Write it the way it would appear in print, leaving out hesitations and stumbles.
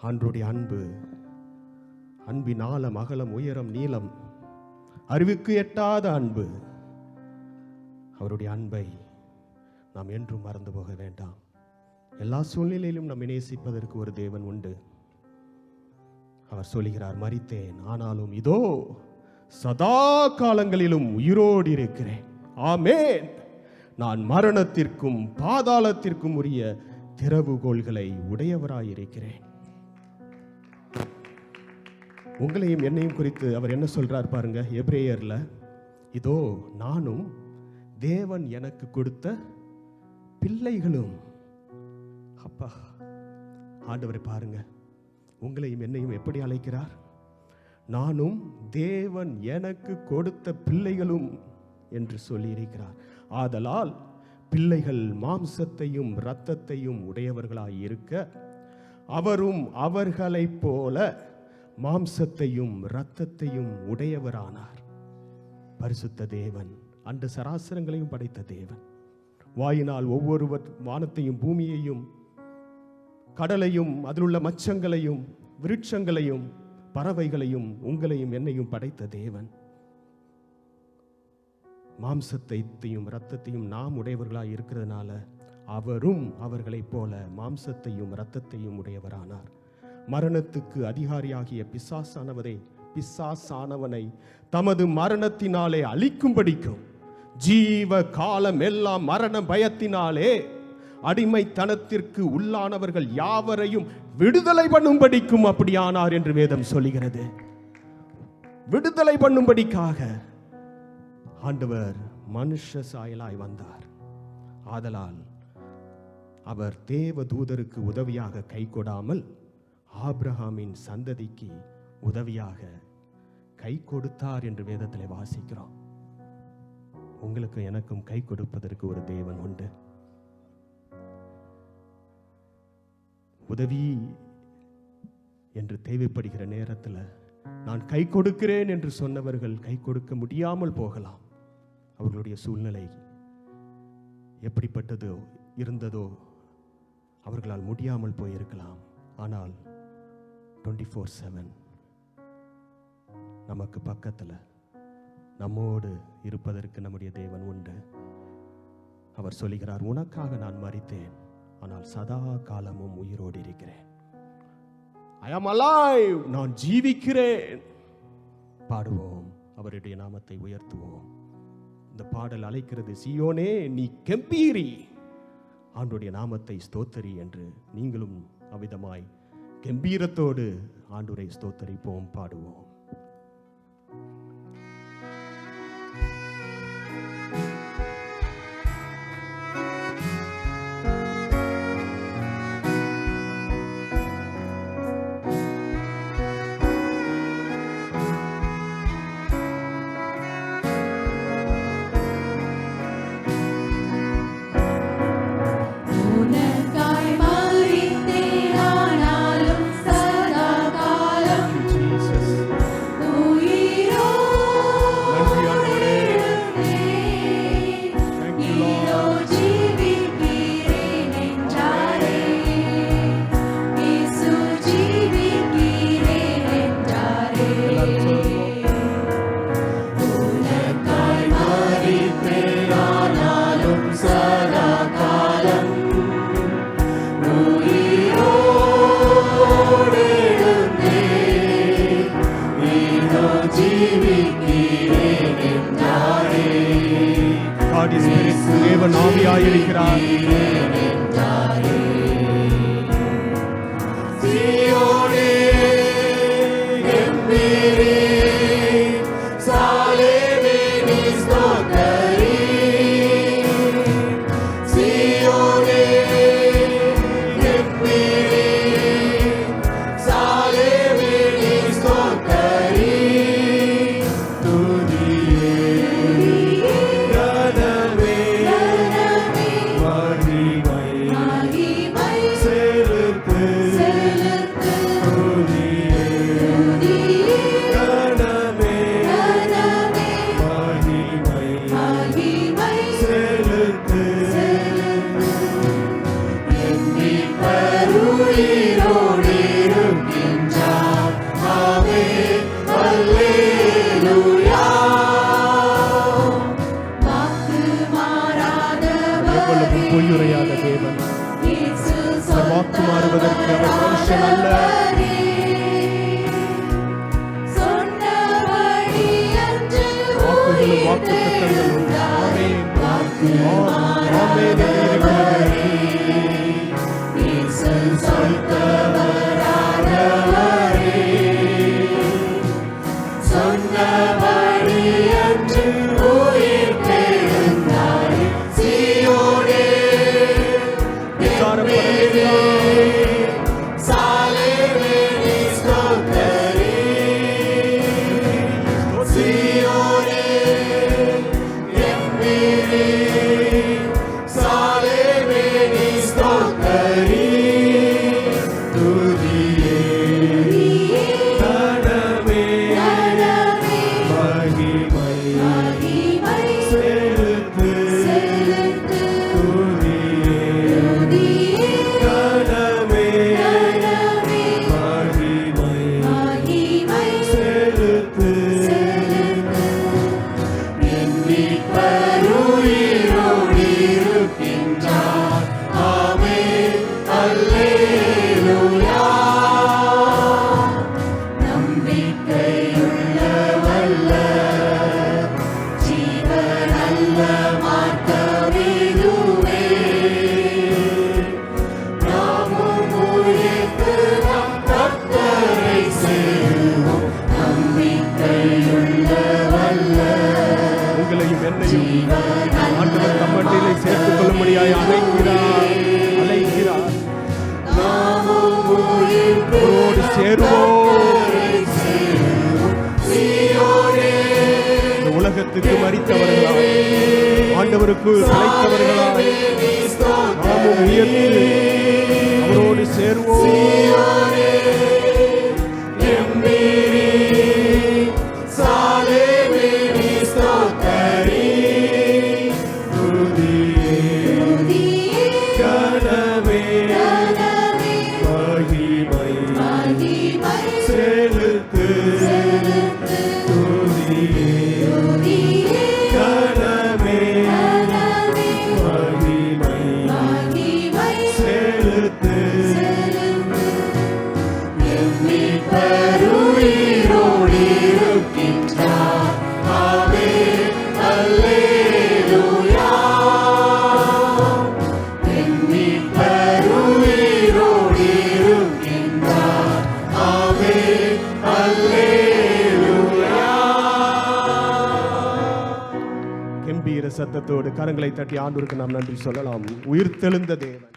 ஆண்டவருடைய அன்பின் ஆழம், அகலம், உயரம், நீளம், அறிவுக்கு எட்டாத அன்பு. அவருடைய அன்பை நாம் என்றும் மறந்து போக வேண்டாம். எல்லா சூழ்நிலையிலும் நம்மை நேசிப்பதற்கு ஒரு தேவன் உண்டு. அவர் சொல்கிறார், மரித்தேன், ஆனாலும் இதோ சதா காலங்களிலும் உயிரோடு இருக்கிறேன். ஆமென். நான் மரணத்திற்கும் பாதாளத்திற்கும் உரிய திறவுகோல்களை உடையவராயிருக்கிறேன். உங்களையும் என்னையும் குறித்து அவர் என்ன சொல்றார் பாருங்க, எபிரேயர்ல, இதோ நானும் தேவன் எனக்கு கொடுத்த பிள்ளைகளும். அப்பா, ஆண்டவரை பாருங்க, உங்களையும் என்னையும் எப்படி அழைக்கிறார்? நானும் தேவன் எனக்கு கொடுத்த பிள்ளைகளும் என்று சொல்லி இருக்கிறார். ஆதலால் பிள்ளைகள் மாம்சத்தையும் இரத்தத்தையும் உடையவர்களாய் இருக்க, அவரும் அவர்களைப் போல மாம்சத்தையும் இரத்தத்தையும் உடையவரானார். பரிசுத்த தேவன், அண்டு சராசரங்களையும் படைத்த தேவன், வாயினால் ஒவ்வொருவர் வானத்தையும் பூமியையும் கடலையும் அதிலுள்ள மச்சங்களையும் விருட்சங்களையும் பறவைகளையும் உங்களையும் என்னையும் படைத்த தேவன், மாம்சத்தையும் இரத்தத்தையும் நாம் உடையவர்களாய் இருக்கிறதுனால அவரும் அவர்களைப் போல மாம்சத்தையும் இரத்தத்தையும் உடையவரானார். மரணத்துக்கு அதிகாரியாகிய பிசாசானவனை தமது மரணத்தினாலே அழிக்கும்படிக்கும், ஜீவ காலம் எல்லாம் மரண பயத்தினாலே அடிமைத்தனத்திற்கு உள்ளானவர்கள் யாவரையும் விடுதலை பண்ணும்படிக்கும் அப்படியானார் என்று வேதம் சொல்லுகிறது. விடுதலை பண்ணும்படிக்காக ஆண்டவர் மனுஷ சாயலாய் வந்தார். ஆதலால் அவர் தேவ தூதருக்கு உதவியாக கை கொடாமல் ஆபிரகாமின் சந்ததிக்கு உதவியாக கை கொடுத்தார் என்று வேதத்தில் வாசிக்கிறோம். உங்களுக்கும் எனக்கும் கை கொடுப்பதற்கு ஒரு தேவன் உண்டு. உதவி என்று தேவைப்படுகிற நேரத்தில் நான் கை கொடுக்கிறேன் என்று சொன்னவர்கள் கை கொடுக்க முடியாமல் போகலாம். அவர்களுடைய சூழ்நிலை எப்படிப்பட்டதோ இருந்ததோ அவர்களால் முடியாமல் போயிருக்கலாம். ஆனால் 24/7 நமக்கு பக்கத்தில் நம்மோடு இருப்பதற்கு நம்முடைய தேவன் உண்டு. அவர் சொல்லுகிறார், உனக்காக நான் மரித்தேன், ஆனால் சதா காலமும் உயிரோடு இருக்கிறேன். I am alive, நான் ஜீவிக்கிறேன். பாடுவோம், அவருடைய நாமத்தை உயர்த்துவோம். இந்த பாடல் அழைக்கிறது, சீயோனே நீ கெம்பீரி, ஆண்டவருடைய நாமத்தை ஸ்தோத்தரி என்று. நீங்களும் அவ்விதமாய் கம்பீரத்தோடு ஆண்டவரை ஸ்தோத்தரிப்போம், பாடுவோம். உனக்காய் மரித்தேன், ஆனாலும் சதா காலம் உங்களையும் என்னையும் ஆண்டவர் தம்மட்டிலே சேர்த்துக் கொள்ளும்படியாய் அழைக்கிறார். அவரோடு சேருவோம். இந்த உலகத்துக்கு மரித்தவர்களாய், ஆண்டவருக்கு அழைத்தவர்களாய் நாமும் உயர்ந்து அவரோடு சேருவோம். கம்பீர சத்தத்தோடு கரங்களை தட்டி ஆண்டவருக்கு நாம் நன்றி சொல்லலாம். உயிர்த்தெழுந்த தேவன்.